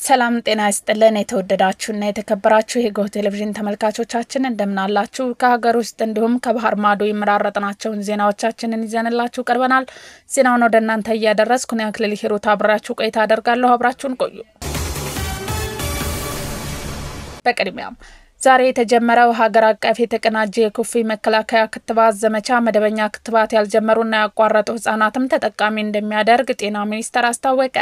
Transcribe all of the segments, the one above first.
ሰላም ጤና ይስጥልን የተወደዳችሁና የተከበራችሁ የጎህ ቴሌቪዥን ተመልካቾቻችን እንደምን አላችሁ ከሀገር ውስጥ እንዲሁም ከባህር ማዶ የምራረጥናቸውን ዜናዎቻችንን ይዘንላችሁ ቀርበናል ዜናውን ወደ እናንተ ያደረስኩ ነው አክሊል ሂሩት አብራችሁ ቆይታ አደርጋለሁ አብራችሁን ቆዩ በቅድሚያም ዛሬ የተጀመረው ሀገር አቀፍ የተቀናጀ የኩፍኝ መከላከያ ክትባት ዘመቻ መደበኛ ክትባት ያልጀመሩና ያቋረጡ ህጻናትም ተጠቃሚ እንደሚያደርግ ጤና ሚኒስቴር አስታወቀ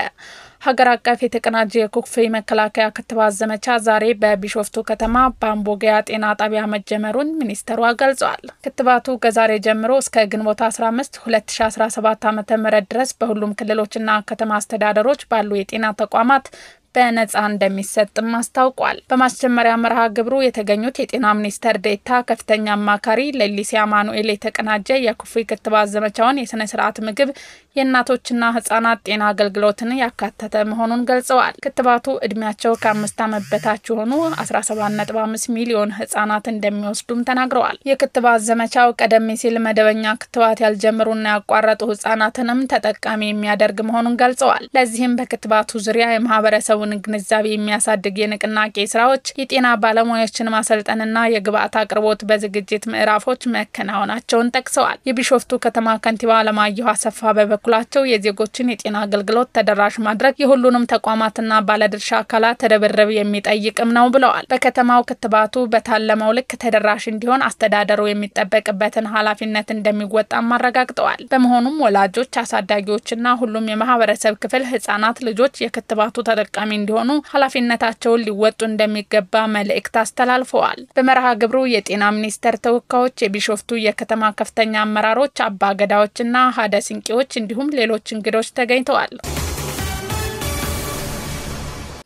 ሀገር አቀፍ የተቀናጀ የኩፍኝ መከላከያ ክትባት ዘመቻ ዛሬ በቢሾፍቱ ከተማ ባምቦጊያ ጤና ጣቢያ መጀመሩን ሚኒስቴሩ ገልጿል ክትባቱ ከዛሬ ጀምሮ እስከ ግንቦት 15 2017 ዓ.ም ድረስ በሁሉም ክልሎችና ከተማ አስተዳደሮች ባሉ የጤና ተቋማት በነጻ እንደሚሰጥም አስታውቋል በማስጀመሪያ መርሃ ግብሩ የተገኙት የጤና ሚኒስቴር ዴኤታ ከፍተኛ አማካሪ ለሊሲያ ማኑኤል የተቀናጀ የኩፍኝ ክትባት ዘመቻውን የስነ ስርዓት ምግብ የእናቶችና ህጻናት ጤና አገልግሎትን ያካተተ መሆኑን ገልጸዋል ክትባቱ እድሜያቸው ከ5 ዓመት በታች ሆኑ 17.5 ሚሊዮን ህጻናት እንደሚወስዱም ተናግረዋል የክትባት ዘመቻው ቀደም ሲል መደበኛ ክትባት ያልጀመሩና ያቋረጡ ህጻናትንም ተጠቃሚ የሚያደርግ መሆኑን ገልጸዋል ለዚህም በክትባቱ ዙሪያ የማህበረሰቡ ግንዛቤ የሚያሳድግ የንቅናቄ ስራዎች የጤና ባለሙያዎችን ማሰልጠንና የግብአት አቅርቦት በዝግጅት ምዕራፎች መከናወናቸውን ጠቅሰዋል የቢሾፍቱ ከተማ ከንቲባ አለማየሁ አሰፋ በበኩላቸው የዜጎችን የጤና አገልግሎት ተደራሽ ማድረግ የሁሉንም ተቋማትና ባለድርሻ አካላት ተደብረብ የሚጠይቅም ነው ብለዋል በከተማው ክትባቱ በታለመው ልክ ተደራሽ እንዲሆን አስተዳደሩ የሚጠበቅበትን ኃላፊነት እንደሚወጣም አረጋግጠዋል በመሆኑም ወላጆች አሳዳጊዎችና ሁሉም የማህበረሰብ ክፍል ህጻናት ልጆች የክትባቱ ተጠቃሚ እንዲሆኑ ኃላፊነታቸውን ሊወጡ እንደሚገባ መልእክት አስተላልፈዋል በመርሃ ግብሩ የጤና ሚኒስቴር ተወካዮች የቢሾፍቱ የከተማ ከፍተኛ አመራሮች አባገዳዎችና ሀደ ሲንቂዎች እንዲሁም ሌሎች እንግዶች ተገኝተዋል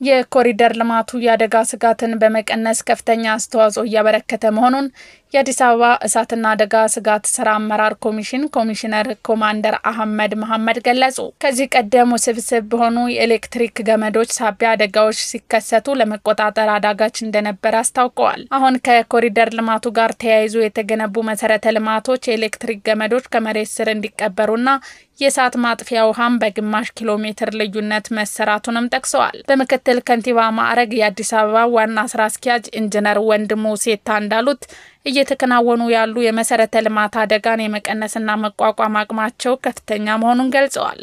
የኮሪደር ልማቱ ያደጋ ስጋትን በመቀነስ ከፍተኛ አስተዋጽኦ ያበረከተ መሆኑን የአዲስ አበባ እሳትና አደጋ ስጋት ስራ አመራር ኮሚሽን ኮሚሽነር ኮማንደር አህመድ መሐመድ ገለጹ ከዚህ ቀደም ውስብስብ በሆኑ የኤሌክትሪክ ገመዶች ሳቢያ አደጋዎች ሲከሰቱ ለመቆጣጠር አዳጋች እንደነበር አስታውቀዋል አሁን ከኮሪደር ልማቱ ጋር ተያይዞ የተገነቡ መሰረተ ልማቶች የኤሌክትሪክ ገመዶች ከመሬት ስር እንዲቀበሩና የእሳት ማጥፊያ ውሃም በግማሽ ኪሎ ሜትር ልዩነት መሰራቱንም ጠቅሰዋል በመከተል ከንቲባ ማዕረግ የአዲስ አበባ ዋና ስራ አስኪያጅ ኢንጂነር ወንድሙ ሴታ እንዳሉት እየተከናወኑ ያሉ የመሰረተ ልማት አደጋን የመቀነስና መቋቋም አቅማቸው ከፍተኛ መሆኑን ገልጸዋል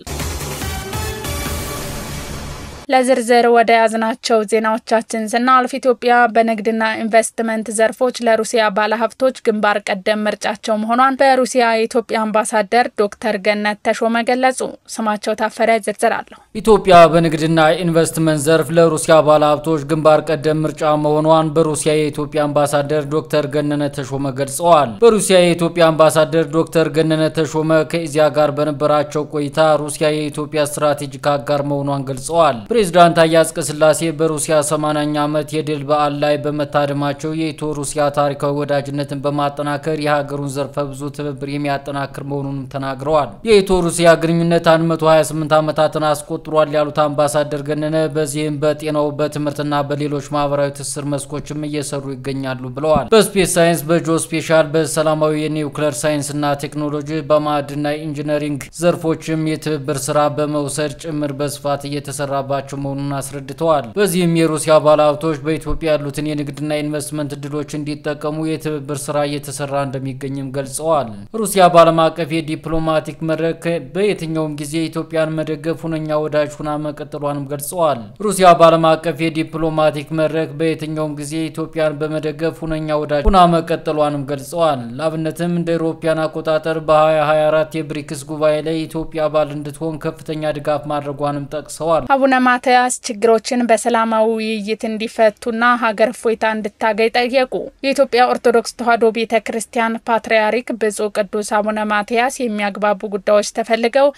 ለዝርዝር ወደ ያዝናቸው ዜናዎቻችን ስናልፍ ኢትዮጵያ በንግድና ኢንቨስትመንት ዘርፎች ለሩሲያ ባለሀብቶች ግንባር ቀደም ምርጫቸው መሆኗን በሩሲያ የኢትዮጵያ አምባሳደር ዶክተር ገነት ተሾመ ገለጹ ስማቸው ታፈረ ዝርዝር አለው ኢትዮጵያ በንግድና ኢንቨስትመንት ዘርፍ ለሩሲያ ባለሀብቶች ግንባር ቀደም ምርጫ መሆኗን በሩሲያ የኢትዮጵያ አምባሳደር ዶክተር ገነት ተሾመ ገልጸዋል በሩሲያ የኢትዮጵያ አምባሳደር ዶክተር ገነት ተሾመ ከኢዚያ ጋር በነበራቸው ቆይታ ሩሲያ የኢትዮጵያ ስትራቴጂክ አጋር መሆኗን ገልጸዋል ፕሬዝዳንት አያጽቀ ስላሴ በሩሲያ 80ኛ ዓመት የድል በዓል ላይ በመታደማቸው የኢትዮ ሩሲያ ታሪካዊ ወዳጅነትን በማጠናከር የሀገሩን ዘርፈ ብዙ ትብብር የሚያጠናክር መሆኑን ተናግረዋል የኢትዮ ሩሲያ ግንኙነት 128 ዓመታትን አስቆጥሯል ያሉት አምባሳደር ገነነ በዚህም በጤናው በትምህርትና በሌሎች ማህበራዊ ትስስር መስኮችም እየሰሩ ይገኛሉ ብለዋል በስፔስ ሳይንስ በጂኦስፔሻል በሰላማዊ የኒውክሌር ሳይንስና ቴክኖሎጂ በማዕድንና ኢንጂነሪንግ ዘርፎችም የትብብር ስራ በመውሰድ ጭምር በስፋት እየተሰራባቸው መሆኑን አስረድተዋል በዚህም የሩሲያ ባለሀብቶች በኢትዮጵያ ያሉትን የንግድና ኢንቨስትመንት እድሎች እንዲጠቀሙ የትብብር ስራ እየተሰራ እንደሚገኝም ገልጸዋል ሩሲያ በዓለም አቀፍ የዲፕሎማቲክ መድረክ በየትኛውም ጊዜ ኢትዮጵያን መደገፍ ሁነኛ ወዳጅ ሆና መቀጠሏንም ገልጸዋል ሩሲያ በዓለም አቀፍ የዲፕሎማቲክ መድረክ በየትኛውም ጊዜ ኢትዮጵያን በመደገፍ ሁነኛ ወዳጅ ሆና መቀጠሏንም ገልጸዋል ለአብነትም እንደ አውሮፓውያን አቆጣጠር በ2024 የብሪክስ ጉባኤ ላይ ኢትዮጵያ አባል እንድትሆን ከፍተኛ ድጋፍ ማድረጓንም ጠቅሰዋል አቡነ ማቲያስ ችግሮችን በሰላማዊ ውይይት እንዲፈቱና ሀገር ፎይታ እንድታገኝ ጠየቁ የኢትዮጵያ ኦርቶዶክስ ተዋሕዶ ቤተክርስቲያን ፓትርያርክ ብፁዕ ቅዱስ አቡነ ማቲያስ የሚያግባቡ ጉዳዮች ተፈልገው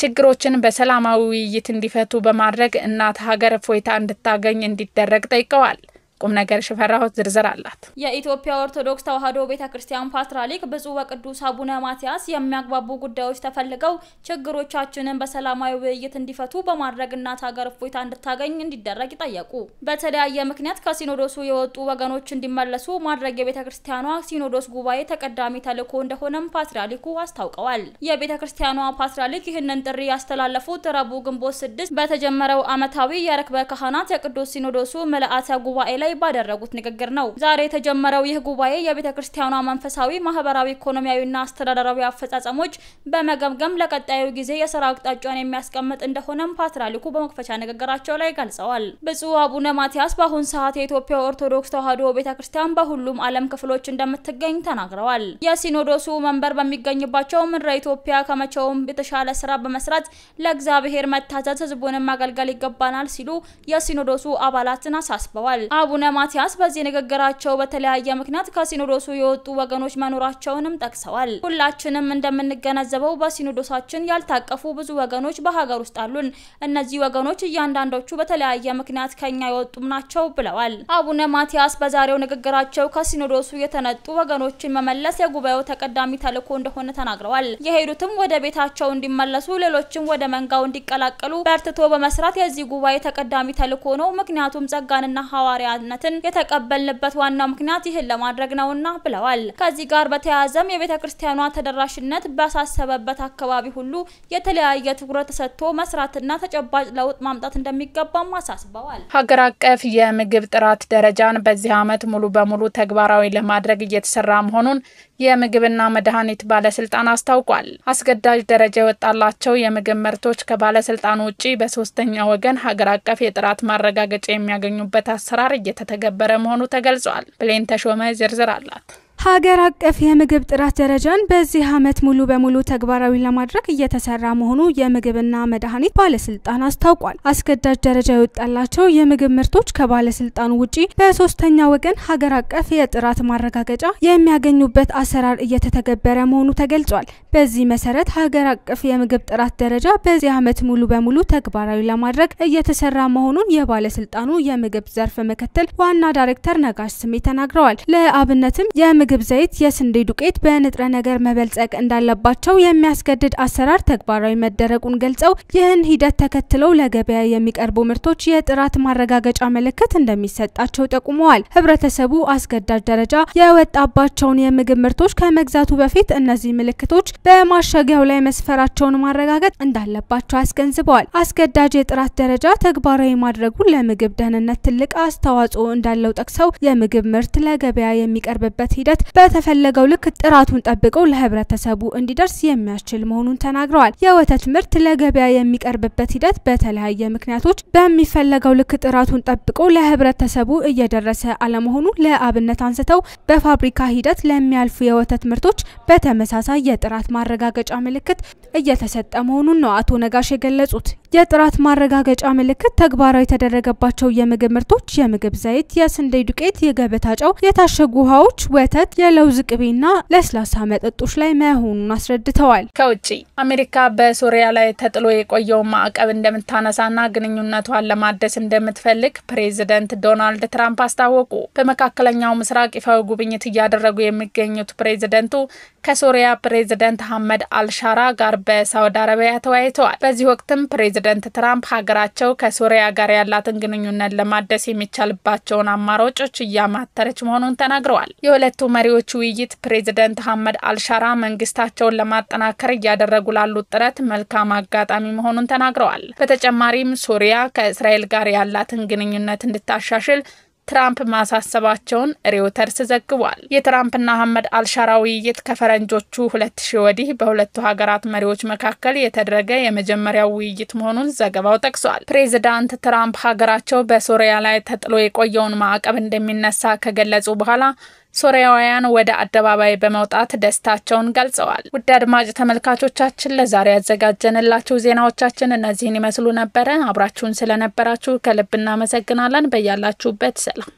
ችግሮችን በሰላማዊ ውይይት እንዲፈቱ በማድረግ እናት ሀገር ፎይታ እንድታገኝ እንዲደረግ ጠይቀዋል ቁም ነገር ሽፈራው ዝርዝር አላት። የኢትዮጵያ ኦርቶዶክስ ተዋሕዶ ቤተክርስቲያን ፓትርያርክ ብፁዕ ወቅዱስ አቡነ ማትያስ የሚያግባቡ ጉዳዮች ተፈልገው ችግሮቻችንን በሰላማዊ ውይይት እንዲፈቱ በማድረግ እናት ሀገር እፎይታ እንድታገኝ እንዲደረግ ጠየቁ። በተለያየ ምክንያት ከሲኖዶሱ የወጡ ወገኖች እንዲመለሱ ማድረግ የቤተክርስቲያኗ ሲኖዶስ ጉባኤ ተቀዳሚ ተልዕኮ እንደሆነም ፓትርያርኩ አስታውቀዋል። የቤተክርስቲያኗ ፓትርያርክ ይህንን ጥሪ ያስተላለፉት ረቡዕ ግንቦት 6 በተጀመረው ዓመታዊ የርክበ ካህናት የቅዱስ ሲኖዶሱ ምልአተ ጉባኤ ላይ ባደረጉት ንግግር ነው። ዛሬ የተጀመረው ይህ ጉባኤ የቤተክርስቲያኗ መንፈሳዊ፣ ማህበራዊ፣ ኢኮኖሚያዊና አስተዳደራዊ አፈጻጸሞች በመገምገም ለቀጣዩ ጊዜ የሥራ አቅጣጫን የሚያስቀምጥ እንደሆነም ፓትርያርኩ በመክፈቻ ንግግራቸው ላይ ገልጸዋል። ብፁዕ አቡነ ማትያስ በአሁን ሰዓት የኢትዮጵያ ኦርቶዶክስ ተዋሕዶ ቤተክርስቲያን በሁሉም ዓለም ክፍሎች እንደምትገኝ ተናግረዋል። የሲኖዶሱ መንበር በሚገኝባቸው ምድረ ኢትዮጵያ ከመቼውም የተሻለ ስራ በመስራት ለእግዚአብሔር መታዘዝ፣ ህዝቡንም ማገልገል ይገባናል ሲሉ የሲኖዶሱ አባላትን አሳስበዋል። አቡነ ማትያስ በዚህ ንግግራቸው በተለያየ ምክንያት ከሲኖዶሱ የወጡ ወገኖች መኖራቸውንም ጠቅሰዋል። ሁላችንም እንደምንገነዘበው በሲኖዶሳችን ያልታቀፉ ብዙ ወገኖች በሀገር ውስጥ አሉን። እነዚህ ወገኖች እያንዳንዶቹ በተለያየ ምክንያት ከኛ የወጡም ናቸው ብለዋል። አቡነ ማትያስ በዛሬው ንግግራቸው ከሲኖዶሱ የተነጡ ወገኖችን መመለስ የጉባኤው ተቀዳሚ ተልዕኮ እንደሆነ ተናግረዋል። የሄዱትም ወደ ቤታቸው እንዲመለሱ፣ ሌሎችም ወደ መንጋው እንዲቀላቀሉ በርትቶ በመስራት የዚህ ጉባኤ ተቀዳሚ ተልዕኮ ነው። ምክንያቱም ጸጋንና ሐዋርያነትን የተቀበልንበት ዋናው ምክንያት ይህን ለማድረግ ነውና ብለዋል። ከዚህ ጋር በተያያዘም የቤተክርስቲያኗ ተደራሽነት ባሳሰበበት አካባቢ ሁሉ የተለያየ ትኩረት ተሰጥቶ መስራትና ተጨባጭ ለውጥ ማምጣት እንደሚገባም አሳስበዋል። ሀገር አቀፍ የምግብ ጥራት ደረጃን በዚህ ዓመት ሙሉ በሙሉ ተግባራዊ ለማድረግ እየተሰራ መሆኑን የምግብና መድኃኒት ባለስልጣን አስታውቋል። አስገዳጅ ደረጃ የወጣላቸው የምግብ ምርቶች ከባለስልጣኑ ውጪ በሶስተኛ ወገን ሀገር አቀፍ የጥራት ማረጋገጫ የሚያገኙበት አሰራር እየተተገበረ መሆኑ ተገልጿል። ብሌን ተሾመ ዝርዝር አላት። ሀገር አቀፍ የምግብ ጥራት ደረጃን በዚህ ዓመት ሙሉ በሙሉ ተግባራዊ ለማድረግ እየተሰራ መሆኑ የምግብና መድኃኒት ባለስልጣን አስታውቋል። አስገዳጅ ደረጃ የወጣላቸው የምግብ ምርቶች ከባለስልጣኑ ውጪ በሶስተኛ ወገን ሀገር አቀፍ የጥራት ማረጋገጫ የሚያገኙበት አሰራር እየተተገበረ መሆኑ ተገልጿል። በዚህ መሰረት ሀገር አቀፍ የምግብ ጥራት ደረጃ በዚህ ዓመት ሙሉ በሙሉ ተግባራዊ ለማድረግ እየተሰራ መሆኑን የባለስልጣኑ የምግብ ዘርፍ ምክትል ዋና ዳይሬክተር ነጋሽ ስሜ ተናግረዋል። ለአብነትም የምግብ ዘይት፣ የስንዴ ዱቄት በንጥረ ነገር መበልጸግ እንዳለባቸው የሚያስገድድ አሰራር ተግባራዊ መደረጉን ገልጸው ይህን ሂደት ተከትለው ለገበያ የሚቀርቡ ምርቶች የጥራት ማረጋገጫ ምልክት እንደሚሰጣቸው ጠቁመዋል። ህብረተሰቡ አስገዳጅ ደረጃ የወጣባቸውን የምግብ ምርቶች ከመግዛቱ በፊት እነዚህ ምልክቶች በማሸጊያው ላይ መስፈራቸውን ማረጋገጥ እንዳለባቸው አስገንዝበዋል። አስገዳጅ የጥራት ደረጃ ተግባራዊ ማድረጉ ለምግብ ደህንነት ትልቅ አስተዋጽኦ እንዳለው ጠቅሰው የምግብ ምርት ለገበያ የሚቀርብበት ሂደት በተፈለገው ልክ ጥራቱን ጠብቀው ለህብረተሰቡ እንዲደርስ የሚያስችል መሆኑን ተናግረዋል። የወተት ምርት ለገበያ የሚቀርብበት ሂደት በተለያየ ምክንያቶች በሚፈለገው ልክ ጥራቱን ጠብቀው ለህብረተሰቡ እየደረሰ አለመሆኑ ለአብነት አንስተው በፋብሪካ ሂደት ለሚያልፉ የወተት ምርቶች በተመሳሳይ የጥራት ማረጋገጫ ምልክት እየተሰጠ መሆኑን ነው አቶ ነጋሽ የገለጹት። የጥራት ማረጋገጫ ምልክት ተግባራዊ የተደረገባቸው የምግብ ምርቶች የምግብ ዘይት፣ የስንዴ ዱቄት፣ የገበታ ጨው፣ የታሸጉ ውሃዎች፣ ወተት፣ የለውዝ ቅቤና ለስላሳ መጠጦች ላይ መሆኑን አስረድተዋል። ከውጪ አሜሪካ በሶሪያ ላይ ተጥሎ የቆየው ማዕቀብ እንደምታነሳና ግንኙነቷን ለማደስ እንደምትፈልግ ፕሬዚዳንት ዶናልድ ትራምፕ አስታወቁ። በመካከለኛው ምስራቅ ይፋዊ ጉብኝት እያደረጉ የሚገኙት ፕሬዚዳንቱ ከሶሪያ ፕሬዚዳንት አህመድ አልሻራ ጋር በሳውዲ አረቢያ ተወያይተዋል። በዚህ ወቅትም ፕሬዚዳንት ትራምፕ ሀገራቸው ከሶሪያ ጋር ያላትን ግንኙነት ለማደስ የሚቻልባቸውን አማራጮች እያማተረች መሆኑን ተናግረዋል። የሁለቱ መሪዎች ውይይት ፕሬዚዳንት አህመድ አልሻራ መንግስታቸውን ለማጠናከር እያደረጉ ላሉት ጥረት መልካም አጋጣሚ መሆኑን ተናግረዋል። በተጨማሪም ሶሪያ ከእስራኤል ጋር ያላትን ግንኙነት እንድታሻሽል ትራምፕ ማሳሰባቸውን ሪውተርስ ዘግቧል። የትራምፕና አህመድ አልሻራ ውይይት ከፈረንጆቹ 2000 ወዲህ በሁለቱ ሀገራት መሪዎች መካከል የተደረገ የመጀመሪያው ውይይት መሆኑን ዘገባው ጠቅሷል። ፕሬዚዳንት ትራምፕ ሀገራቸው በሶሪያ ላይ ተጥሎ የቆየውን ማዕቀብ እንደሚነሳ ከገለጹ በኋላ ሶሪያውያን ወደ አደባባይ በመውጣት ደስታቸውን ገልጸዋል። ውድ አድማጭ ተመልካቾቻችን ለዛሬ ያዘጋጀንላችሁ ዜናዎቻችን እነዚህን ይመስሉ ነበር። አብራችሁን ስለነበራችሁ ከልብ እናመሰግናለን። በያላችሁበት ሰላም